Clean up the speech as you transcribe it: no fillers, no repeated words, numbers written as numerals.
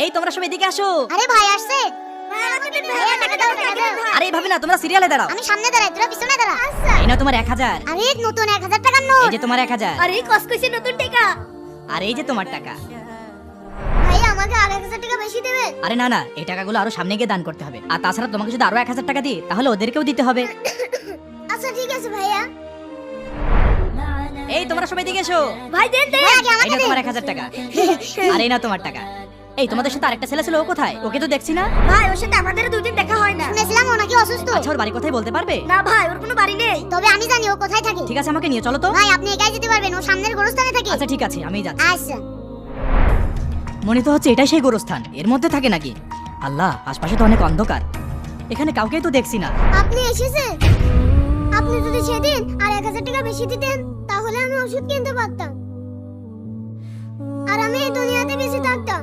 এই তোমরা সবাই এদিকে আসো। আরে ভাই আসছে। আরে ভাবি না, তোমরা সিরিয়ালে দাঁড়াও। আমি সামনে দাঁড়াই, তোরা পিছনে দাঁড়া। এই নাও তোমার 1000। আরে নতুন 1000 টাকার নোট। এই যে তোমার 1000। আরে কসকসে নতুন টাকা। আর এই যে তোমার টাকা। ভাই আমাকে আর 1000 টাকা বেশি দেবেন? আরে না না, এই টাকাগুলো আরো সামনে গিয়ে দান করতে হবে। আর তাছাড়া তোমাকে যদি আরো 1000 টাকা দিই তাহলে ওদেরকেও দিতে হবে। আচ্ছা ঠিক আছে ভাইয়া। এই তোমরা সবাই এদিকে এসো। ভাই দেন দেন। এই নাও তোমার 1000 টাকা। আর এই নাও তোমার টাকা। এই তোমাদের সাথে আরেকটা ছেলে ছিল, ও কোথায়? ওকে তো দেখছি না। ভাই ওর সাথে আমাদের দুদিন দেখা হয় না। শুনেছিলাম ও নাকি অসুস্থ। আচ্ছা, ওর বাড়ি কোথায় বলতে পারবে? না ভাই ওর কোনো বাড়ি নেই। তবে আমি জানি ও কোথায় থাকে। ঠিক আছে, আমাকে নিয়ে চলো তো। ভাই আপনি একাই যেতে পারবেন, ও সামনের গোরস্থানে থাকে। আচ্ছা ঠিক আছে, আমি যাচ্ছি। আচ্ছা। মনে তো হচ্ছে এটাই সেই গোরস্থান। এর মধ্যে থাকে নাকি? আল্লাহ, আশপাশে তো অনেক অন্ধকার, এখানে কাউকেই তো দেখছি না। আপনি এসেছেন? আপনি যদি সেদিন আর 1000 টাকা বেশি দিতেন তাহলে আমি ওষুধ কিনতে পারতাম আর আমি এই দুনিয়াতে বেঁচে থাকতাম।